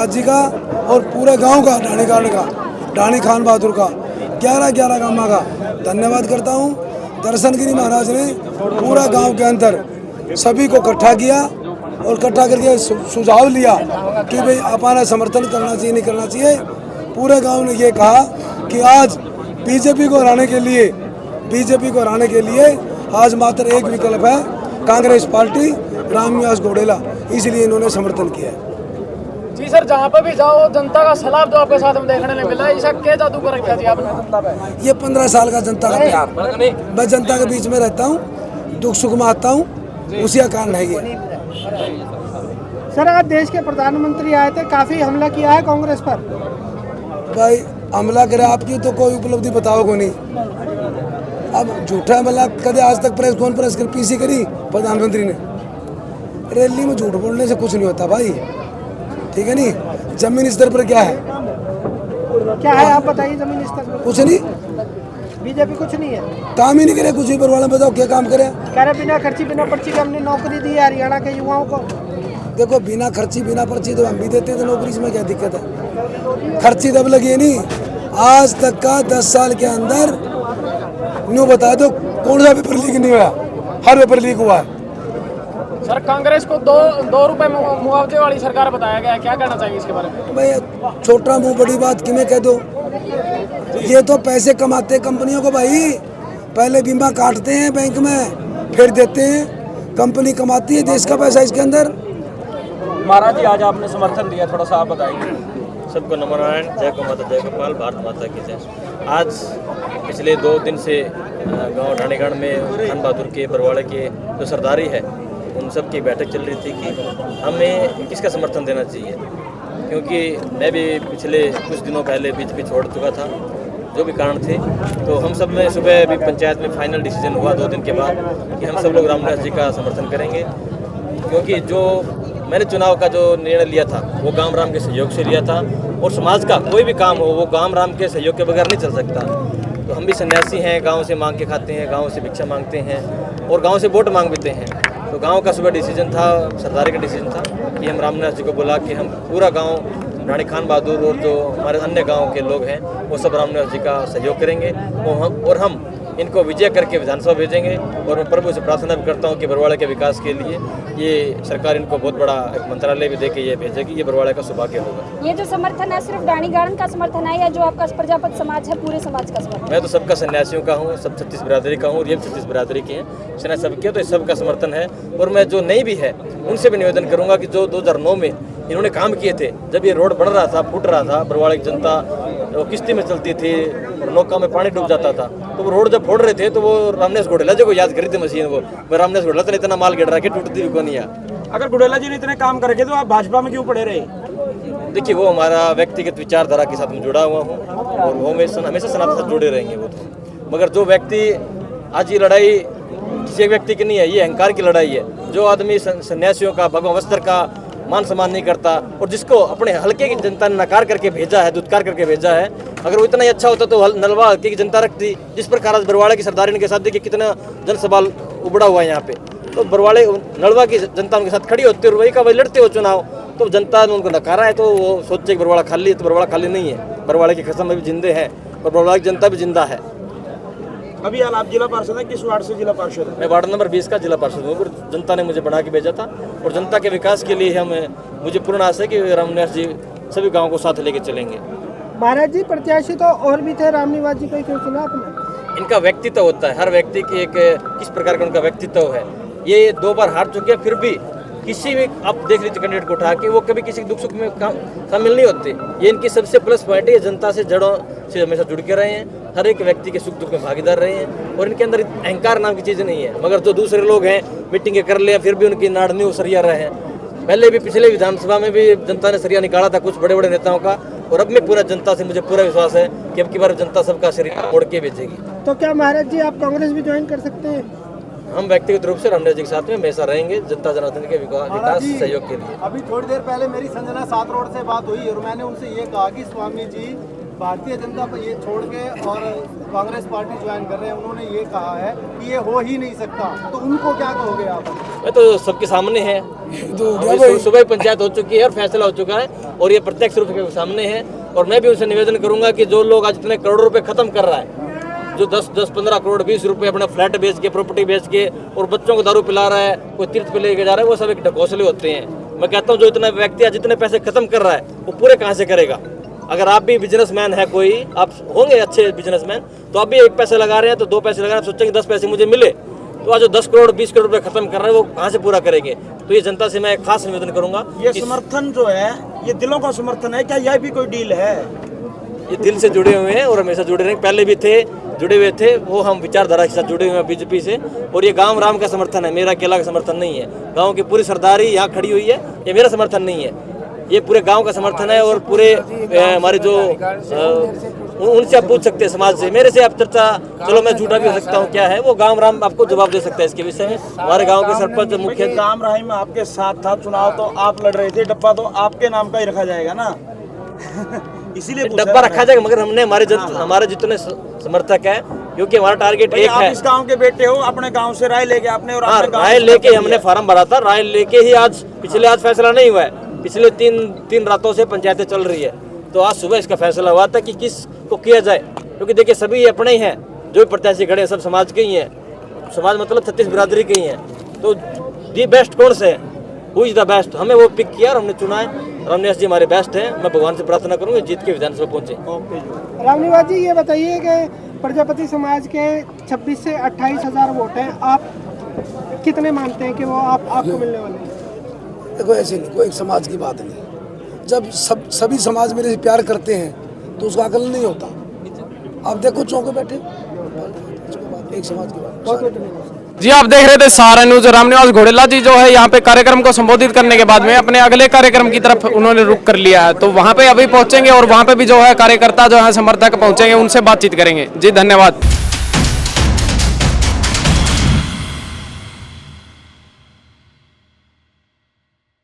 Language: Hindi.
महाराज जी का और पूरे गांव का, ढाणीकांड का, ढाणी खान बहादुर का 11 गांव का धन्यवाद करता हूं। दर्शनगिरी महाराज ने पूरा गांव के अंदर सभी को इकट्ठा किया और इकट्ठा करके सुझाव लिया कि भाई अपना समर्थन करना चाहिए, नहीं करना चाहिए। पूरे गांव ने ये कहा कि आज बीजेपी को हराने के लिए आज मात्र एक विकल्प है, कांग्रेस पार्टी, रामनिवास घोडेला, इसलिए इन्होंने समर्थन किया है। जी सर, जहाँ पर भी जाओ जनता का सलाब जो आपके साथ में देखने नहीं मिला, ऐसा क्या जादू कर रखा जी आपने जनता पे? ये 15 साल का जनता का प्यार, मैं जनता के बीच में रहता हूँ, दुख सुख में आता हूँ, उसी का कारण है ये। सर, आज देश के प्रधानमंत्री आए थे, काफी हमला किया है कांग्रेस पर। भाई हमला करे आपकी तो कोई उपलब्धि बताओ को नहीं। अब झूठा हमला कदे आज तक प्रेस कॉन्फ्रेंस कर पीसी करी प्रधानमंत्री ने। रैली में झूठ बोलने से कुछ नहीं होता भाई, ठीक है नहीं। जमीन स्तर पर क्या है, आप बताइए। जमीन स्तर पर कुछ नहीं, बीजेपी कुछ नहीं है, काम ही नहीं करे कुछ भी। पर वाले बताओ क्या काम करे? कह रहे बिना खर्ची बिना पर्ची के हमने नौकरी दी है हरियाणा के युवाओं को। देखो बिना खर्ची बिना पर्ची तो हम भी देते थे नौकरी, इसमें क्या दिक्कत है? खर्ची तब लगी है नहीं, आज तक का 10 साल के अंदर न्यू बता दो कौन सा पेपर लीक नहीं हुआ? हर पेपर लीक हुआ है। सर, कांग्रेस को दो रुपए मुआवजे वाली सरकार बताया गया है, क्या कहना चाहिए इसके बारे में? भाई छोटा मुंह बड़ी बात किमें कह दो। ये तो पैसे कमाते कंपनियों को भाई, पहले बीमा काटते हैं बैंक में फिर देते हैं, कंपनी कमाती है देश का पैसा इसके अंदर। महाराज जी, आज आपने समर्थन दिया, थोड़ा सा आप बताइए। सबको नमो नारायण, जय गौ माता, जय गोपाल, भारत माता की जय। आज पिछले 2 दिन से गांव ढाणीगढ़ में खान बहादुर के बरवाड़े के जो सरदारी है उन सब की बैठक चल रही थी कि हमें किसका समर्थन देना चाहिए, क्योंकि मैं भी पिछले कुछ दिनों पहले बीजेपी छोड़ चुका था, जो भी कारण थे। तो हम सब में सुबह भी पंचायत में फाइनल डिसीजन हुआ 2 दिन के बाद कि हम सब लोग रामनिवास जी का समर्थन करेंगे, क्योंकि जो मैंने चुनाव का जो निर्णय लिया था वो गांव राम के सहयोग से लिया था, और समाज का कोई भी काम हो वो गांव राम के सहयोग के बगैर नहीं चल सकता। तो हम भी सन्यासी हैं, गांव से मांग के खाते हैं, गांव से भिक्षा मांगते हैं और गांव से वोट मांग देते हैं। तो गांव का सुबह डिसीजन था, सरदारी का डिसीजन था कि हम रामनिवास जी को बुला के हम पूरा गांव ढाणी खान बहादुर और जो हमारे अन्य गाँव के लोग हैं वो सब रामनिवास जी का सहयोग करेंगे और हम इनको विजय करके विधानसभा भेजेंगे। और मैं प्रभु से प्रार्थना भी करता हूं कि बरवाड़े के विकास के लिए ये सरकार इनको बहुत बड़ा एक मंत्रालय भी देके ये भेजेगी, ये बरवाड़े का सौभाग्य होगा। ये जो समर्थन है सिर्फ ढाणीगढ़ का समर्थन है या जो आपका प्रजापत समाज है पूरे समाज का समर्थन? मैं तो सबका सन्यासियों का हूँ, सब 36 बिरादरी का हूँ और ये 36 बिरादरी के हैं, सेना सबके, तो इस सबका समर्थन है। और मैं जो नहीं भी है उनसे भी निवेदन करूँगा कि जो 2009 में इन्होंने काम किए थे, जब ये रोड बन रहा था, फूट रहा था, बरवाड़े की जनता वो किश्ती में चलती थी और नौका में पानी डूब जाता था, तो वो रोड जब फोड़ रहे थे तो वो रामनिवास घोडेला जी को याद करी थी मशीन। वो रामनिवास घोडेला तो इतना माल गिर रहा है टूटती भी नहीं है। अगर घोडेला जी ने इतने काम करके तो आप भाजपा में क्यों पड़े रहे? देखिए, वो हमारा व्यक्तिगत विचारधारा के साथ में जुड़ा हुआ हूँ और वो हमेशा सनातन साथ जुड़े रहेंगे वो तो। मगर जो व्यक्ति आज ये लड़ाई किसी एक व्यक्ति की नहीं है, ये अहंकार की लड़ाई है। जो आदमी सन्यासियों का, भगवान वस्त्र का मान सम्मान नहीं करता और जिसको अपने हल्के की जनता ने नकार करके भेजा है, दुत्कार करके भेजा है, अगर वो इतना ही अच्छा होता तो नलवा हल्के की जनता रखती। जिस प्रकार आज बरवाड़े की सरदारी के साथ देखिए कितना जनसवाल उबड़ा हुआ है यहाँ पे, तो बरवाड़े नलवा की जनता उनके साथ खड़ी होती है और वही का वही लड़ते हो चुनाव। तो जनता ने उनको नकारा है तो वो सोचे कि बरवाड़ा खाली है, तो बरवाड़ा खाली नहीं है, बरवाड़े की कसम में भी जिंदे हैं और बरवाड़ा की जनता भी जिंदा है। अभी यार आप जिला पार्षद हैं, किस वार्ड से जिला पार्षद हैं? मैं वार्ड नंबर 20 का जिला पार्षद हूँ। जनता ने मुझे बना के भेजा था और जनता के विकास के लिए मुझे पूर्ण आशा है कि रामनिवास जी सभी गाँव को साथ लेके चलेंगे। महाराज जी, प्रत्याशी तो और भी थे, रामनिवास जी को क्यों चुना आपने? इनका व्यक्तित्व होता है, हर व्यक्ति की एक किस प्रकार का उनका व्यक्तित्व है। ये 2 बार हार चुके हैं, फिर भी किसी भी आप देख लीजिए कैंडिडेट को उठा के वो कभी किसी दुख सुख में शामिल नहीं होते। ये इनकी सबसे प्लस पॉइंट है, ये जनता से जड़ों से हमेशा जुड़ के रहे हैं, हर एक व्यक्ति के सुख दुख में भागीदार रहे हैं और इनके अंदर अहंकार नाम की चीज़ नहीं है। मगर जो दूसरे लोग हैं मीटिंगें कर ले फिर भी उनकी नाड़ नहीं सरिया रहे हैं। पहले भी पिछले विधानसभा में भी जनता ने सरिया निकाला था कुछ बड़े बड़े नेताओं का, और अब में पूरा जनता से मुझे पूरा विश्वास है कि अब की बार जनता सबका सरिया मोड़ के भेजेगी। तो क्या महाराज जी आप कांग्रेस भी ज्वाइन कर सकते हैं? हम व्यक्तिगत रूप से रामनिवास जी के साथ में हमेशा रहेंगे जनता जनार्दन के विकास सहयोग के लिए। अभी थोड़ी देर पहले मेरी संजना 7 रोड से बात हुई और मैंने उनसे ये कहा कि स्वामी जी भारतीय जनता ये छोड़ के और कांग्रेस पार्टी ज्वाइन कर रहे हैं, उन्होंने ये कहा है कि ये हो ही नहीं सकता, तो उनको क्या कहोगे आप? ये तो सबके सामने है, तो अभी सुबह पंचायत हो चुकी है और फैसला हो चुका है और ये प्रत्यक्ष रूप से सामने है। और मैं भी उनसे निवेदन करूंगा कि जो लोग आज इतने करोड़ों रुपए खत्म कर रहा है, जो 10-15 करोड़ 20 रुपए अपना फ्लैट बेच के, प्रॉपर्टी बेच के और बच्चों को दारू पिला रहा है, कोई तीर्थ पे लेके जा रहा है, वो सब एक ढकोसले होते हैं। मैं कहता हूँ जो इतना व्यक्ति आज जितने पैसे खत्म कर रहा है वो पूरे कहाँ से करेगा? अगर आप भी बिजनेसमैन है, कोई आप होंगे अच्छे बिजनेसमैन, तो आप भी 1 पैसे लगा रहे हैं तो 2 पैसे लगा रहे हैं, सोचेंगे 10 पैसे मुझे मिले, तो आज जो 10 करोड़ 20 करोड़ रुपए खत्म कर रहे हैं वो कहाँ से पूरा करेंगे? तो ये जनता से मैं खास निवेदन करूंगा। ये समर्थन जो है ये दिलों का समर्थन है क्या? यह भी कोई डील है? ये दिल से जुड़े हुए हैं और हमेशा जुड़े रहेंगे, पहले भी थे, जुड़े हुए थे, वो हम विचारधारा के साथ जुड़े हुए हैं बीजेपी से। और ये गांव राम का समर्थन है, मेरा अकेला का समर्थन नहीं है। गांव की पूरी सरदारी यहाँ खड़ी हुई है, ये मेरा समर्थन नहीं है, ये पूरे गांव का समर्थन है। और पूरे हमारे जो उनसे आप पूछ सकते हैं, समाज से, मेरे से आप चर्चा, चलो मैं झूठा भी हो सकता हूँ, क्या है वो गांव राम आपको जवाब दे सकता है इसके विषय में। हमारे गांव के सरपंच मुख्य राम राहिम आपके साथ था, चुनाव तो आप लड़ रहे थे, डब्बा तो आपके नाम का ही रखा जाएगा ना? इसीलिए डब्बा रखा जाएगा, मगर हमने हमारे जितने समर्थक है, क्योंकि हमारा टारगेट एक है। आप इस गांव के बेटे हो, अपने गांव से राय लेके आपने और राय लेके हमने फार्म भरा था, राय लेके ही आज फैसला नहीं हुआ है। पिछले तीन रातों से पंचायतें चल रही है, तो आज सुबह इसका फैसला हुआ था कि किस को किया जाए। क्योंकि देखिए सभी अपने ही हैं, जो भी प्रत्याशी खड़े हैं सब समाज के ही हैं, समाज मतलब 36 बिरादरी के ही हैं। तो दी बेस्ट कौन से है, हु इज द बेस्ट, हमें वो पिक किया और हमने चुना है। रमनिवास जी हमारे बेस्ट हैं, मैं भगवान से प्रार्थना करूंगा जीत के विधानसभा पहुंचे। रामनिवास जी ये बताइए कि प्रजापति समाज के 26 से 28 हज़ार वोट हैं, आप कितने मानते हैं कि वो आपको मिलने वाले हैं? देखो ऐसे नहीं, कोई एक समाज की बात नहीं। जब सभी समाज मेरे से प्यार करते हैं तो उसका आकलन नहीं होता। आप देखो चौके बैठे, एक समाज की बात। जी आप देख रहे थे सहारा न्यूज। रामनिवास घोड़ेला जी जो है यहाँ पे कार्यक्रम को संबोधित करने के बाद में अपने अगले कार्यक्रम की तरफ उन्होंने रुख कर लिया है, तो वहाँ पे अभी पहुंचेंगे और वहाँ पे भी जो है कार्यकर्ता जो है समर्थक पहुंचेंगे, उनसे बातचीत करेंगे। जी धन्यवाद।